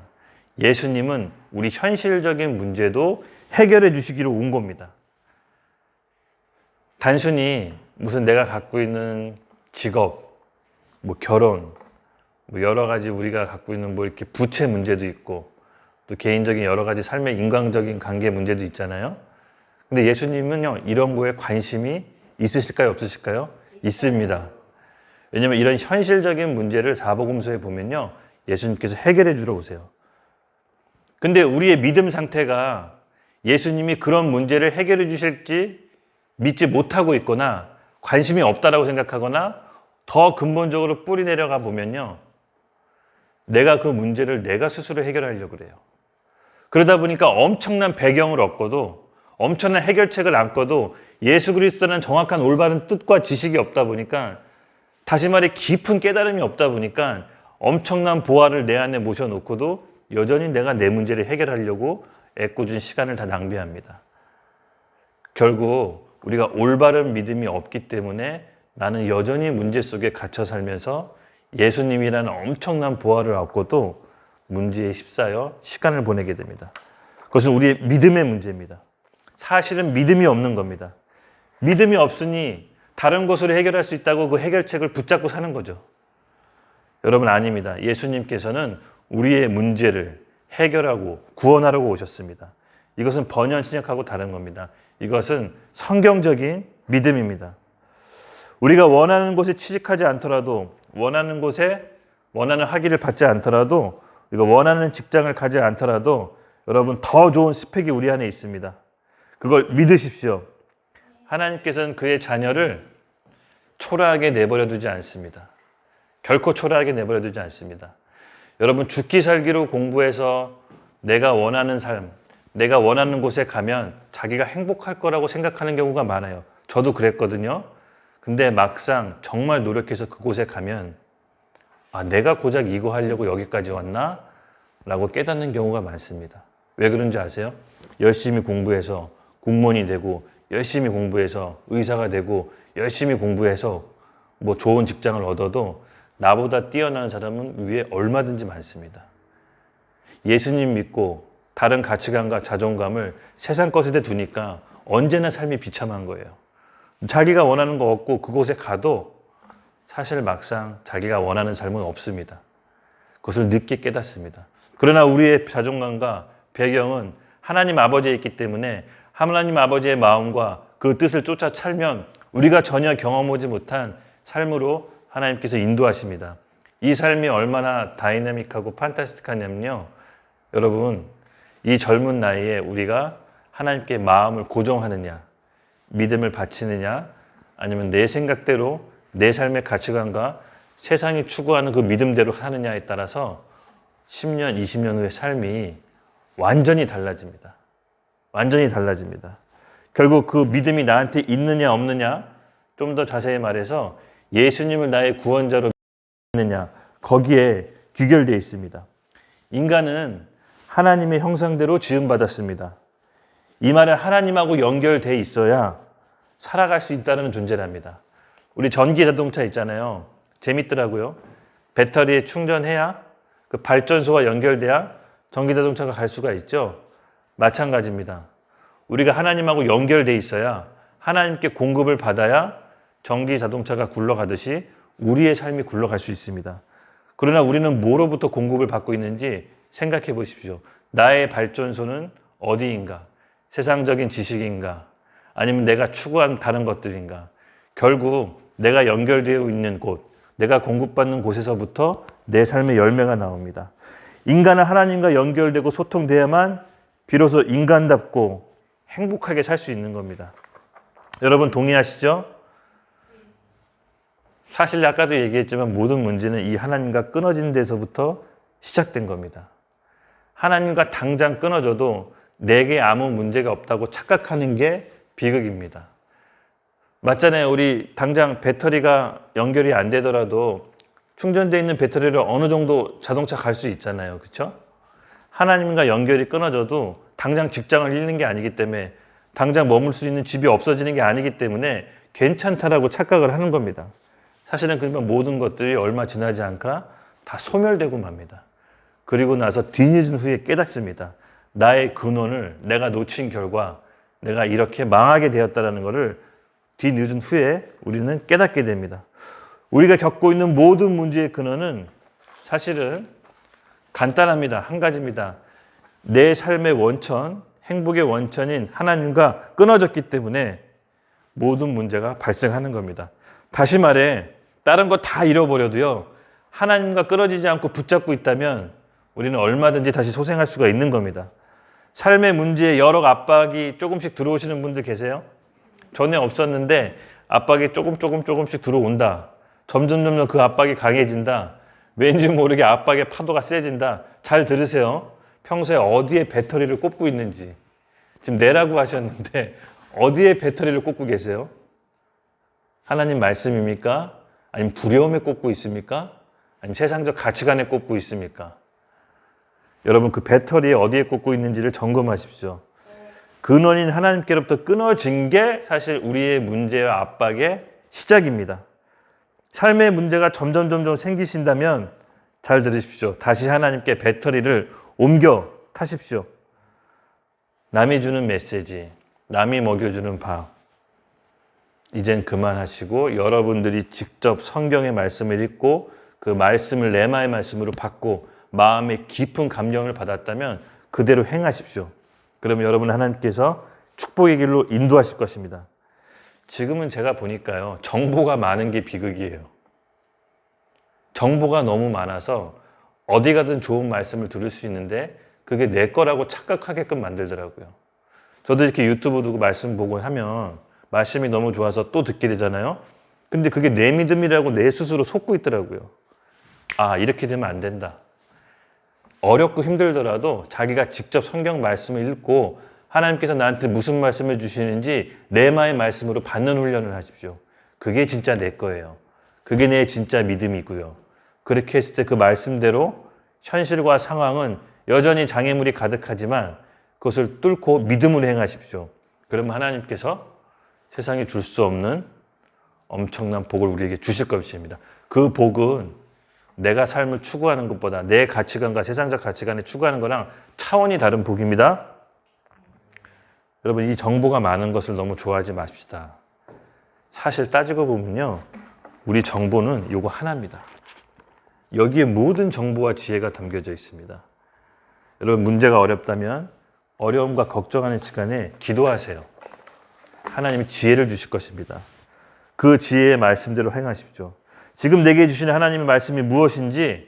예수님은 우리 현실적인 문제도 해결해 주시기로 온 겁니다. 단순히 무슨 내가 갖고 있는 직업, 뭐 결혼, 뭐 여러 가지 우리가 갖고 있는 뭐 이렇게 부채 문제도 있고 또 개인적인 여러 가지 삶의 인간적인 관계 문제도 있잖아요. 근데 예수님은요, 이런 거에 관심이 있으실까요? 없으실까요? 있습니다. 왜냐하면 이런 현실적인 문제를 사복음서에 보면요, 예수님께서 해결해 주러 오세요. 근데 우리의 믿음 상태가 예수님이 그런 문제를 해결해 주실지 믿지 못하고 있거나 관심이 없다라고 생각하거나 더 근본적으로 뿌리 내려가 보면요, 내가 그 문제를 내가 스스로 해결하려고 그래요. 그러다 보니까 엄청난 배경을 얻고도 엄청난 해결책을 안고도 예수 그리스도는 정확한 올바른 뜻과 지식이 없다 보니까, 다시 말해 깊은 깨달음이 없다 보니까 엄청난 보화를 내 안에 모셔놓고도 여전히 내가 내 문제를 해결하려고 애꿎은 시간을 다 낭비합니다. 결국 우리가 올바른 믿음이 없기 때문에 나는 여전히 문제 속에 갇혀 살면서 예수님이라는 엄청난 보화를 얻고도 문제에 휩싸여 시간을 보내게 됩니다. 그것은 우리의 믿음의 문제입니다. 사실은 믿음이 없는 겁니다. 믿음이 없으니 다른 것으로 해결할 수 있다고 그 해결책을 붙잡고 사는 거죠. 여러분, 아닙니다. 예수님께서는 우리의 문제를 해결하고 구원하려고 오셨습니다. 이것은 번연신약하고 다른 겁니다. 이것은 성경적인 믿음입니다. 우리가 원하는 곳에 취직하지 않더라도, 원하는 곳에 원하는 학위를 받지 않더라도, 우리가 원하는 직장을 가지 않더라도 여러분, 더 좋은 스펙이 우리 안에 있습니다. 그걸 믿으십시오. 하나님께서는 그의 자녀를 초라하게 내버려 두지 않습니다. 결코 초라하게 내버려 두지 않습니다. 여러분, 죽기 살기로 공부해서 내가 원하는 삶, 내가 원하는 곳에 가면 자기가 행복할 거라고 생각하는 경우가 많아요. 저도 그랬거든요. 근데 막상 정말 노력해서 그곳에 가면 내가 고작 이거 하려고 여기까지 왔나? 라고 깨닫는 경우가 많습니다. 왜 그런지 아세요? 열심히 공부해서 공무원이 되고, 열심히 공부해서 의사가 되고, 열심히 공부해서 뭐 좋은 직장을 얻어도 나보다 뛰어난 사람은 위에 얼마든지 많습니다. 예수님 믿고 다른 가치관과 자존감을 세상 것에 두니까 언제나 삶이 비참한 거예요. 자기가 원하는 거 없고 그곳에 가도 사실 막상 자기가 원하는 삶은 없습니다. 그것을 늦게 깨닫습니다. 그러나 우리의 자존감과 배경은 하나님 아버지에 있기 때문에 하나님 아버지의 마음과 그 뜻을 쫓아 살면 우리가 전혀 경험하지 못한 삶으로 하나님께서 인도하십니다. 이 삶이 얼마나 다이나믹하고 판타스틱하냐면요, 여러분, 이 젊은 나이에 우리가 하나님께 마음을 고정하느냐, 믿음을 바치느냐, 아니면 내 생각대로 내 삶의 가치관과 세상이 추구하는 그 믿음대로 하느냐에 따라서 10년, 20년 후의 삶이 완전히 달라집니다. 완전히 달라집니다. 결국 그 믿음이 나한테 있느냐 없느냐, 좀 더 자세히 말해서 예수님을 나의 구원자로 믿느냐, 거기에 귀결되어 있습니다. 인간은 하나님의 형상대로 지음받았습니다. 이 말은 하나님하고 연결되어 있어야 살아갈 수 있다는 존재랍니다. 우리 전기 자동차 있잖아요. 재밌더라고요. 배터리에 충전해야 그 발전소와 연결돼야 전기 자동차가 갈 수가 있죠. 마찬가지입니다. 우리가 하나님하고 연결돼 있어야, 하나님께 공급을 받아야 전기 자동차가 굴러가듯이 우리의 삶이 굴러갈 수 있습니다. 그러나 우리는 뭐로부터 공급을 받고 있는지 생각해 보십시오. 나의 발전소는 어디인가? 세상적인 지식인가? 아니면 내가 추구한 다른 것들인가? 결국 내가 연결되어 있는 곳, 내가 공급받는 곳에서부터 내 삶의 열매가 나옵니다. 인간은 하나님과 연결되고 소통돼야만 비로소 인간답고 행복하게 살 수 있는 겁니다. 여러분 동의하시죠? 사실 아까도 얘기했지만 모든 문제는 이 하나님과 끊어진 데서부터 시작된 겁니다. 하나님과 당장 끊어져도 내게 아무 문제가 없다고 착각하는 게 비극입니다. 맞잖아요. 우리 당장 배터리가 연결이 안 되더라도 충전되어 있는 배터리를 어느 정도 자동차 갈 수 있잖아요. 그렇죠? 하나님과 연결이 끊어져도 당장 직장을 잃는 게 아니기 때문에, 당장 머물 수 있는 집이 없어지는 게 아니기 때문에 괜찮다라고 착각을 하는 겁니다. 사실은 그러면 모든 것들이 얼마 지나지 않까 다 소멸되고 맙니다. 그리고 나서 뒤늦은 후에 깨닫습니다. 나의 근원을 내가 놓친 결과 내가 이렇게 망하게 되었다는 것을 뒤늦은 후에 우리는 깨닫게 됩니다. 우리가 겪고 있는 모든 문제의 근원은 사실은 간단합니다. 한 가지입니다. 내 삶의 원천, 행복의 원천인 하나님과 끊어졌기 때문에 모든 문제가 발생하는 겁니다. 다시 말해 다른 거 다 잃어버려도요, 하나님과 끊어지지 않고 붙잡고 있다면 우리는 얼마든지 다시 소생할 수가 있는 겁니다. 삶의 문제에 여러 압박이 조금씩 들어오시는 분들 계세요? 전에 없었는데 압박이 조금씩 들어온다. 점점 그 압박이 강해진다. 왠지 모르게 압박의 파도가 세진다. 잘 들으세요. 평소에 어디에 배터리를 꽂고 있는지. 지금 내라고 하셨는데 어디에 배터리를 꽂고 계세요? 하나님 말씀입니까? 아니면 두려움에 꽂고 있습니까? 아니면 세상적 가치관에 꽂고 있습니까? 여러분, 그 배터리에 어디에 꽂고 있는지를 점검하십시오. 근원인 하나님께로부터 끊어진 게 사실 우리의 문제와 압박의 시작입니다. 삶의 문제가 점점 생기신다면 잘 들으십시오. 다시 하나님께 배터리를 옮겨 타십시오. 남이 주는 메시지, 남이 먹여주는 밥, 이젠 그만하시고 여러분들이 직접 성경의 말씀을 읽고 그 말씀을 레마의 말씀으로 받고 마음의 깊은 감명을 받았다면 그대로 행하십시오. 그러면 여러분 하나님께서 축복의 길로 인도하실 것입니다. 지금은 제가 보니까요, 정보가 많은 게 비극이에요. 정보가 너무 많아서 어디 가든 좋은 말씀을 들을 수 있는데 그게 내 거라고 착각하게끔 만들더라고요. 저도 이렇게 유튜브 두고 말씀 보고 하면 말씀이 너무 좋아서 또 듣게 되잖아요. 근데 그게 내 믿음이라고 내 스스로 속고 있더라고요. 아, 이렇게 되면 안 된다. 어렵고 힘들더라도 자기가 직접 성경 말씀을 읽고 하나님께서 나한테 무슨 말씀을 주시는지 레마의 말씀으로 받는 훈련을 하십시오. 그게 진짜 내 거예요. 그게 내 진짜 믿음이고요. 그렇게 했을 때 그 말씀대로 현실과 상황은 여전히 장애물이 가득하지만 그것을 뚫고 믿음으로 행하십시오. 그러면 하나님께서 세상에 줄 수 없는 엄청난 복을 우리에게 주실 것입니다. 그 복은 내가 삶을 추구하는 것보다 내 가치관과 세상적 가치관에 추구하는 거랑 차원이 다른 복입니다. 여러분, 이 정보가 많은 것을 너무 좋아하지 마십시다. 사실 따지고 보면요, 우리 정보는 요거 하나입니다. 여기에 모든 정보와 지혜가 담겨져 있습니다. 여러분, 문제가 어렵다면 어려움과 걱정하는 시간에 기도하세요. 하나님이 지혜를 주실 것입니다. 그 지혜의 말씀대로 행하십시오. 지금 내게 주시는 하나님의 말씀이 무엇인지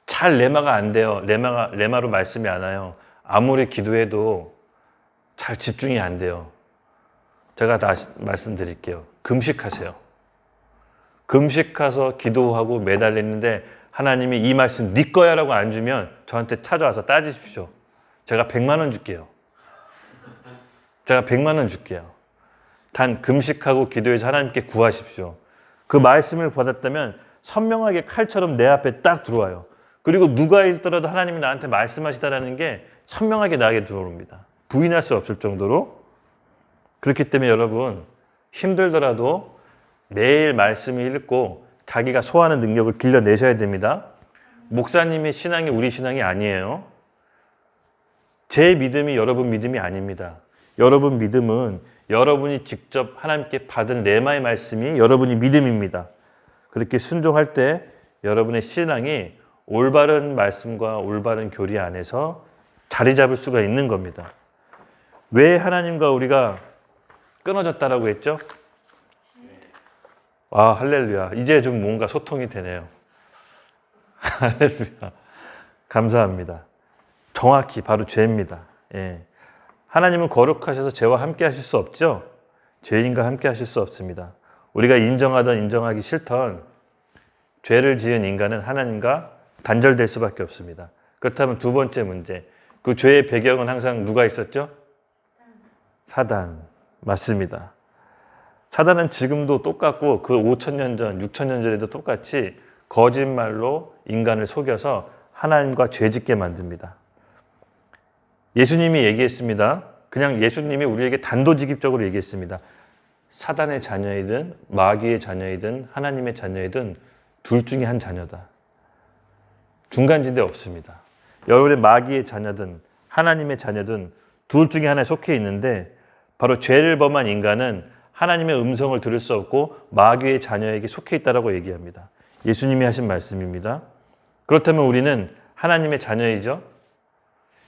잘 레마가 안 돼요. 레마로 말씀이 안 와요. 아무리 기도해도 잘 집중이 안 돼요. 제가 다시 말씀드릴게요. 금식하세요. 금식해서 기도하고 매달리는데 하나님이 이 말씀 네 거야 라고 안 주면 저한테 찾아와서 따지십시오. 제가 100만 원 줄게요. 제가 100만 원 줄게요. 단 금식하고 기도해서 하나님께 구하십시오. 그 말씀을 받았다면 선명하게 칼처럼 내 앞에 딱 들어와요. 그리고 누가 읽더라도 하나님이 나한테 말씀하시다라는 게 선명하게 나에게 들어옵니다. 부인할 수 없을 정도로. 그렇기 때문에 여러분, 힘들더라도 매일 말씀을 읽고 자기가 소화하는 능력을 길러내셔야 됩니다. 목사님의 신앙이 우리 신앙이 아니에요. 제 믿음이 여러분 믿음이 아닙니다. 여러분 믿음은 여러분이 직접 하나님께 받은 레마의 말씀이 여러분이 믿음입니다. 그렇게 순종할 때 여러분의 신앙이 올바른 말씀과 올바른 교리 안에서 자리 잡을 수가 있는 겁니다. 왜 하나님과 우리가 끊어졌다라고 했죠? 아, 할렐루야. 이제 좀 뭔가 소통이 되네요. 할렐루야. 감사합니다. 정확히 바로 죄입니다. 예. 하나님은 거룩하셔서 죄와 함께 하실 수 없죠? 죄인과 함께 하실 수 없습니다. 우리가 인정하던 인정하기 싫던 죄를 지은 인간은 하나님과 단절될 수밖에 없습니다. 그렇다면 두 번째 문제. 그 죄의 배경은 항상 누가 있었죠? 사단. 맞습니다. 사단은 지금도 똑같고 그 5,000년 전, 6,000년 전에도 똑같이 거짓말로 인간을 속여서 하나님과 죄짓게 만듭니다. 예수님이 얘기했습니다. 그냥 예수님이 우리에게 단도직입적으로 얘기했습니다. 사단의 자녀이든 마귀의 자녀이든 하나님의 자녀이든 둘 중에 한 자녀다. 중간지대 없습니다. 여러분의 마귀의 자녀든 하나님의 자녀든 둘 중에 하나에 속해 있는데 바로 죄를 범한 인간은 하나님의 음성을 들을 수 없고 마귀의 자녀에게 속해 있다라고 얘기합니다. 예수님이 하신 말씀입니다. 그렇다면 우리는 하나님의 자녀이죠.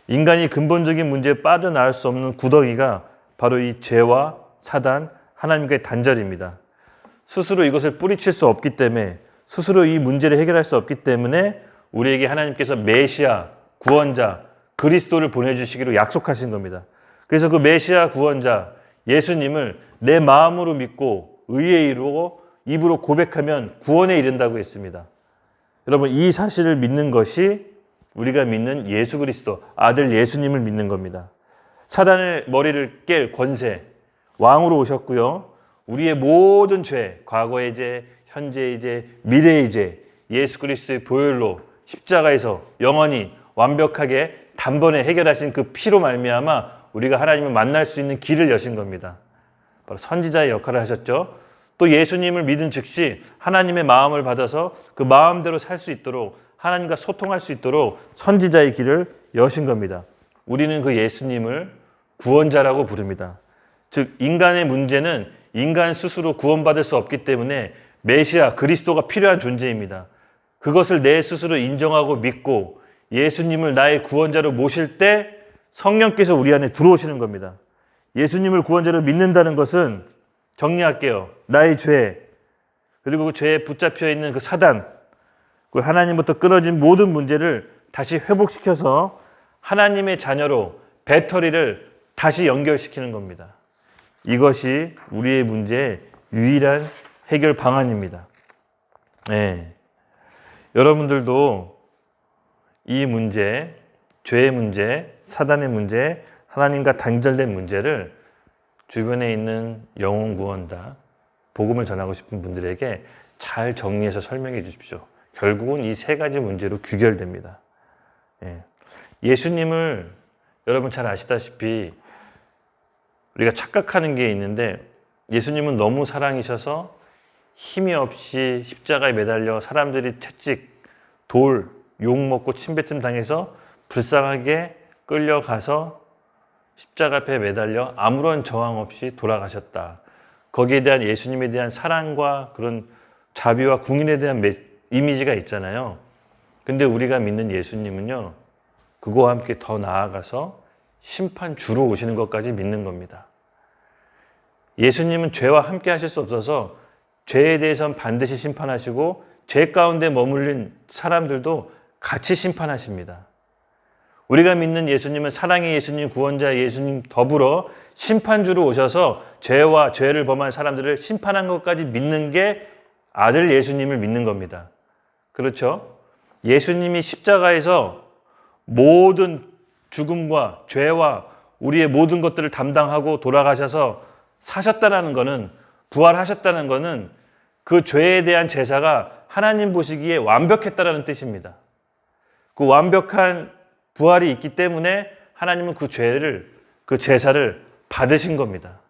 인간이 근본적인 문제에 빠져나올 수 없는 구덩이가 바로 이 죄와 사단, 하나님과의 단절입니다. 스스로 이것을 뿌리칠 수 없기 때문에, 스스로 이 문제를 해결할 수 없기 때문에 우리에게 하나님께서 메시아, 구원자, 그리스도를 보내주시기로 약속하신 겁니다. 그래서 그 메시아 구원자 예수님을 내 마음으로 믿고 의에 이루고 입으로 고백하면 구원에 이른다고 했습니다. 여러분, 이 사실을 믿는 것이 우리가 믿는 예수 그리스도, 아들 예수님을 믿는 겁니다. 사단의 머리를 깰 권세, 왕으로 오셨고요. 우리의 모든 죄, 과거의 죄, 현재의 죄, 미래의 죄, 예수 그리스도의 보혈로 십자가에서 영원히 완벽하게 단번에 해결하신 그 피로 말미암아 우리가 하나님을 만날 수 있는 길을 여신 겁니다. 바로 선지자의 역할을 하셨죠. 또 예수님을 믿은 즉시 하나님의 마음을 받아서 그 마음대로 살 수 있도록, 하나님과 소통할 수 있도록 선지자의 길을 여신 겁니다. 우리는 그 예수님을 구원자라고 부릅니다. 즉 인간의 문제는 인간 스스로 구원받을 수 없기 때문에 메시아 그리스도가 필요한 존재입니다. 그것을 내 스스로 인정하고 믿고 예수님을 나의 구원자로 모실 때 성령께서 우리 안에 들어오시는 겁니다. 예수님을 구원자로 믿는다는 것은, 정리할게요, 나의 죄, 그리고 그 죄에 붙잡혀 있는 그 사단, 그 하나님부터 끊어진 모든 문제를 다시 회복시켜서 하나님의 자녀로 배터리를 다시 연결시키는 겁니다. 이것이 우리의 문제의 유일한 해결 방안입니다. 네. 여러분들도 이 문제, 죄의 문제, 사단의 문제, 하나님과 단절된 문제를 주변에 있는 영혼 구원자, 복음을 전하고 싶은 분들에게 잘 정리해서 설명해 주십시오. 결국은 이 세 가지 문제로 귀결됩니다. 예수님을 여러분 잘 아시다시피 우리가 착각하는 게 있는데, 예수님은 너무 사랑이셔서 힘이 없이 십자가에 매달려 사람들이 채찍, 돌, 욕 먹고 침뱉음 당해서 불쌍하게 끌려가서 십자가 앞에 매달려 아무런 저항 없이 돌아가셨다. 거기에 대한 예수님에 대한 사랑과 그런 자비와 궁인에 대한 이미지가 있잖아요. 근데 우리가 믿는 예수님은요, 그거와 함께 더 나아가서 심판주로 오시는 것까지 믿는 겁니다. 예수님은 죄와 함께 하실 수 없어서 죄에 대해서는 반드시 심판하시고 죄 가운데 머물린 사람들도 같이 심판하십니다. 우리가 믿는 예수님은 사랑의 예수님, 구원자 예수님 더불어 심판주로 오셔서 죄와 죄를 범한 사람들을 심판한 것까지 믿는 게 아들 예수님을 믿는 겁니다. 그렇죠? 예수님이 십자가에서 모든 죽음과 죄와 우리의 모든 것들을 담당하고 돌아가셔서 사셨다는 것은, 부활하셨다는 것은 그 죄에 대한 제사가 하나님 보시기에 완벽했다는 뜻입니다. 그 완벽한 부활이 있기 때문에 하나님은 그 죄를, 그 제사를 받으신 겁니다.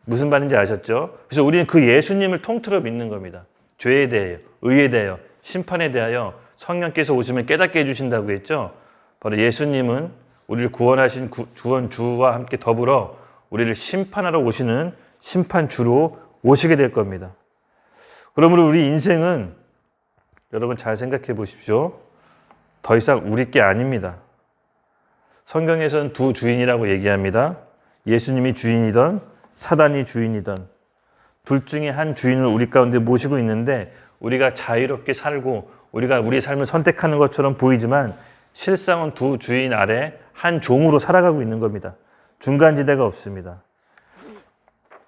무슨 말인지 아셨죠? 그래서 우리는 그 예수님을 통틀어 믿는 겁니다. 죄에 대하여, 의에 대하여, 심판에 대하여 성령께서 오시면 깨닫게 해주신다고 했죠. 바로 예수님은 우리를 구원하신 구원주와 함께 더불어 우리를 심판하러 오시는 심판주로 오시게 될 겁니다. 그러므로 우리 인생은, 여러분 잘 생각해 보십시오. 더 이상 우리 게 아닙니다. 성경에서는 두 주인이라고 얘기합니다. 예수님이 주인이던 사단이 주인이던, 둘 중에 한 주인을 우리 가운데 모시고 있는데, 우리가 자유롭게 살고 우리가 우리 삶을 선택하는 것처럼 보이지만 실상은 두 주인 아래 한 종으로 살아가고 있는 겁니다. 중간지대가 없습니다.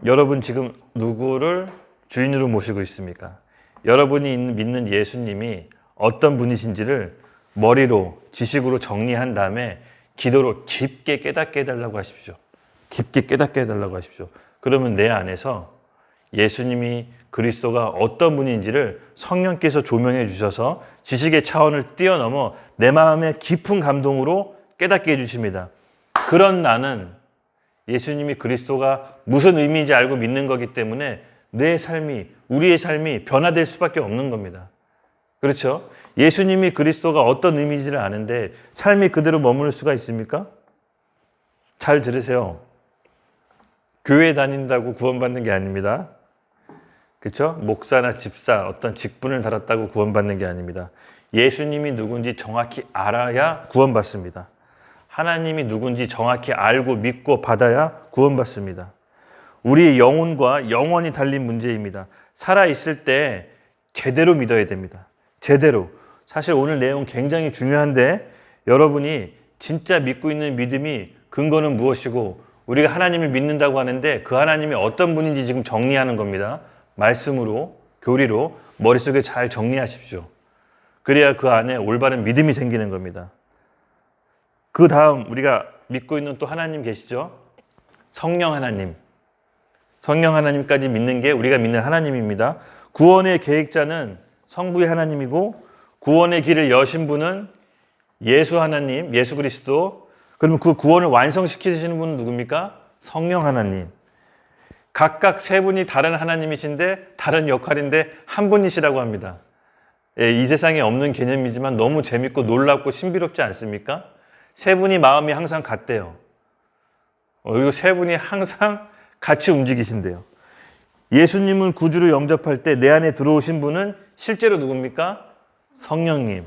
여러분 지금 누구를 주인으로 모시고 있습니까? 여러분이 믿는 예수님이 어떤 분이신지를 머리로, 지식으로 정리한 다음에 기도로 깊게 깨닫게 해달라고 하십시오. 깊게 깨닫게 해달라고 하십시오. 그러면 내 안에서 예수님이, 그리스도가 어떤 분인지를 성령께서 조명해 주셔서 지식의 차원을 뛰어넘어 내 마음의 깊은 감동으로 깨닫게 해주십니다. 그런 나는 예수님이, 그리스도가 무슨 의미인지 알고 믿는 거기 때문에 내 삶이, 우리의 삶이 변화될 수밖에 없는 겁니다. 그렇죠? 예수님이, 그리스도가 어떤 의미인지를 아는데 삶이 그대로 머무를 수가 있습니까? 잘 들으세요. 교회 다닌다고 구원받는 게 아닙니다. 그렇죠? 목사나 집사 어떤 직분을 달았다고 구원받는 게 아닙니다. 예수님이 누군지 정확히 알아야 구원받습니다. 하나님이 누군지 정확히 알고 믿고 받아야 구원받습니다. 우리의 영혼과 영원히 달린 문제입니다. 살아있을 때 제대로 믿어야 됩니다. 제대로. 사실 오늘 내용 굉장히 중요한데 여러분이 진짜 믿고 있는 믿음이 근거는 무엇이고 우리가 하나님을 믿는다고 하는데 그 하나님이 어떤 분인지 지금 정리하는 겁니다. 말씀으로, 교리로 머릿속에 잘 정리하십시오. 그래야 그 안에 올바른 믿음이 생기는 겁니다. 그 다음 우리가 믿고 있는 또 하나님 계시죠? 성령 하나님. 성령 하나님까지 믿는 게 우리가 믿는 하나님입니다. 구원의 계획자는 성부의 하나님이고 구원의 길을 여신 분은 예수 하나님, 예수 그리스도. 그러면 그 구원을 완성시키시는 분은 누굽니까? 성령 하나님. 각각 세 분이 다른 하나님이신데 다른 역할인데 한 분이시라고 합니다. 예, 이 세상에 없는 개념이지만 너무 재밌고 놀랍고 신비롭지 않습니까? 세 분이 마음이 항상 같대요. 그리고 세 분이 항상 같이 움직이신대요. 예수님을 구주로 영접할 때 내 안에 들어오신 분은 실제로 누굽니까? 성령님.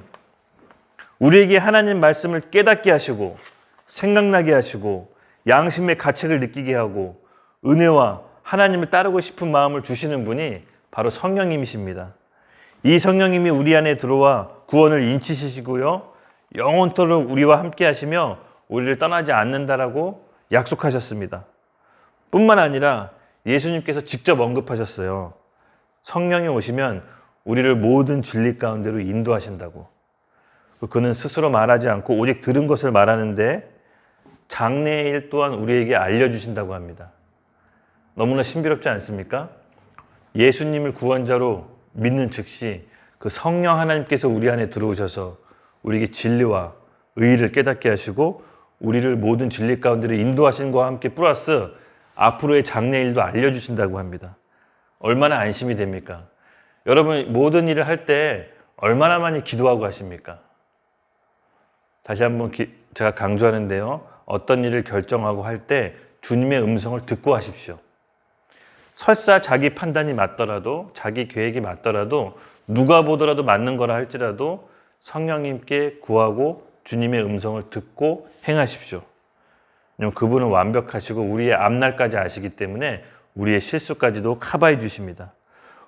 우리에게 하나님 말씀을 깨닫게 하시고 생각나게 하시고 양심의 가책을 느끼게 하고 은혜와 하나님을 따르고 싶은 마음을 주시는 분이 바로 성령님이십니다. 이 성령님이 우리 안에 들어와 구원을 인치시고요. 영원토록 우리와 함께 하시며 우리를 떠나지 않는다라고 약속하셨습니다. 뿐만 아니라 예수님께서 직접 언급하셨어요. 성령이 오시면 우리를 모든 진리 가운데로 인도하신다고. 그는 스스로 말하지 않고 오직 들은 것을 말하는데 장래일 또한 우리에게 알려주신다고 합니다. 너무나 신비롭지 않습니까? 예수님을 구원자로 믿는 즉시 그 성령 하나님께서 우리 안에 들어오셔서 우리에게 진리와 의의를 깨닫게 하시고 우리를 모든 진리 가운데로 인도하시는 것과 함께 플러스 앞으로의 장래일도 알려주신다고 합니다. 얼마나 안심이 됩니까? 여러분 모든 일을 할 때 얼마나 많이 기도하고 하십니까? 다시 한번 제가 강조하는데요. 어떤 일을 결정하고 할 때 주님의 음성을 듣고 하십시오. 설사 자기 판단이 맞더라도 자기 계획이 맞더라도 누가 보더라도 맞는 거라 할지라도 성령님께 구하고 주님의 음성을 듣고 행하십시오. 왜냐하면 그분은 완벽하시고 우리의 앞날까지 아시기 때문에 우리의 실수까지도 커버해 주십니다.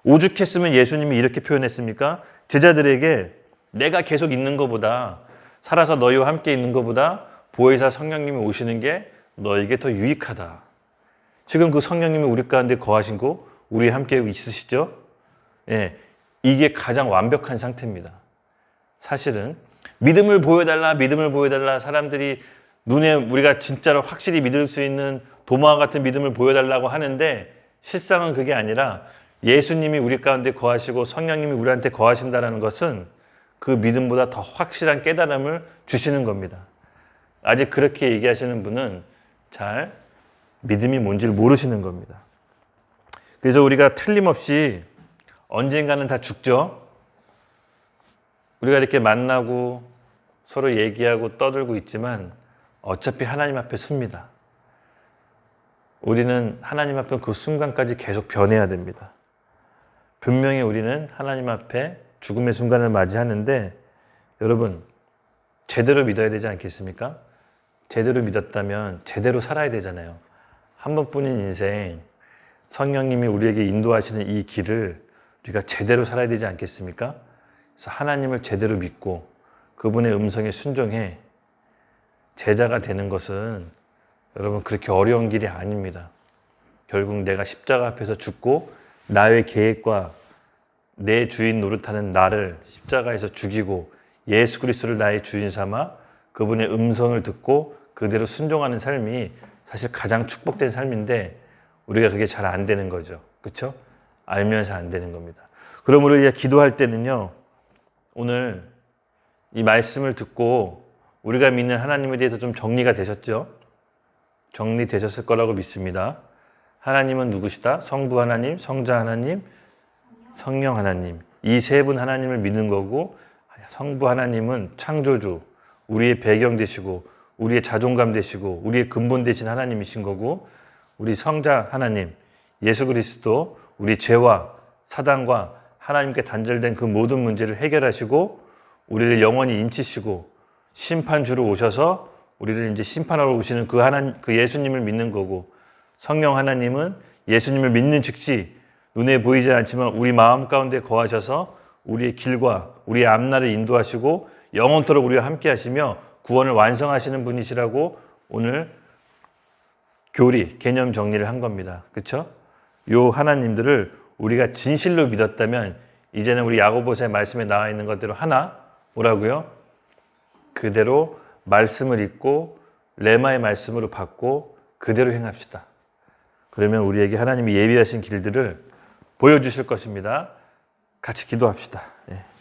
오죽했으면 예수님이 이렇게 표현했습니까? 제자들에게 내가 계속 있는 것보다 살아서 너희와 함께 있는 것보다 보혜사 성령님이 오시는 게 너에게 더 유익하다. 지금 그 성령님이 우리 가운데 거하신 거 우리 함께 있으시죠? 예, 이게 가장 완벽한 상태입니다. 사실은 믿음을 보여달라 사람들이 눈에 우리가 진짜로 확실히 믿을 수 있는 도마와 같은 믿음을 보여달라고 하는데 실상은 그게 아니라 예수님이 우리 가운데 거하시고 성령님이 우리한테 거하신다는 것은 그 믿음보다 더 확실한 깨달음을 주시는 겁니다. 아직 그렇게 얘기하시는 분은 잘 믿음이 뭔지를 모르시는 겁니다. 그래서 우리가 틀림없이 언젠가는 다 죽죠. 우리가 이렇게 만나고 서로 얘기하고 떠들고 있지만 어차피 하나님 앞에 섭니다. 우리는 하나님 앞에 그 순간까지 계속 변해야 됩니다. 분명히 우리는 하나님 앞에 죽음의 순간을 맞이하는데 여러분 제대로 믿어야 되지 않겠습니까? 제대로 믿었다면 제대로 살아야 되잖아요. 한 번뿐인 인생 성령님이 우리에게 인도하시는 이 길을 우리가 제대로 살아야 되지 않겠습니까? 그래서 하나님을 제대로 믿고 그분의 음성에 순종해 제자가 되는 것은 여러분 그렇게 어려운 길이 아닙니다. 결국 내가 십자가 앞에서 죽고 나의 계획과 내 주인 노릇하는 나를 십자가에서 죽이고 예수 그리스도를 나의 주인 삼아 그분의 음성을 듣고 그대로 순종하는 삶이 사실 가장 축복된 삶인데 우리가 그게 잘 안 되는 거죠. 그렇죠? 알면서 안 되는 겁니다. 그러므로 우리가 기도할 때는요. 오늘 이 말씀을 듣고 우리가 믿는 하나님에 대해서 좀 정리가 되셨죠? 정리되셨을 거라고 믿습니다. 하나님은 누구시다? 성부 하나님, 성자 하나님, 성령 하나님. 이 세 분 하나님을 믿는 거고 성부 하나님은 창조주, 우리의 배경 되시고 우리의 자존감 되시고 우리의 근본 되신 하나님이신 거고 우리 성자 하나님, 예수 그리스도, 우리 죄와 사단과 하나님께 단절된 그 모든 문제를 해결하시고 우리를 영원히 인치시고 심판주로 오셔서 우리를 이제 심판하러 오시는 그 예수님을 믿는 거고, 성령 하나님은 예수님을 믿는 즉시 눈에 보이지 않지만 우리 마음 가운데 거하셔서 우리의 길과 우리의 앞날을 인도하시고 영원토록 우리와 함께 하시며 구원을 완성하시는 분이시라고 오늘 개념 정리를 한 겁니다. 그렇죠? 요 하나님들을 우리가 진실로 믿었다면 이제는 우리 야고보서의 말씀에 나와 있는 것대로 뭐라고요? 그대로 말씀을 읽고 레마의 말씀으로 받고 그대로 행합시다. 그러면 우리에게 하나님이 예비하신 길들을 보여주실 것입니다. 같이 기도합시다. 예.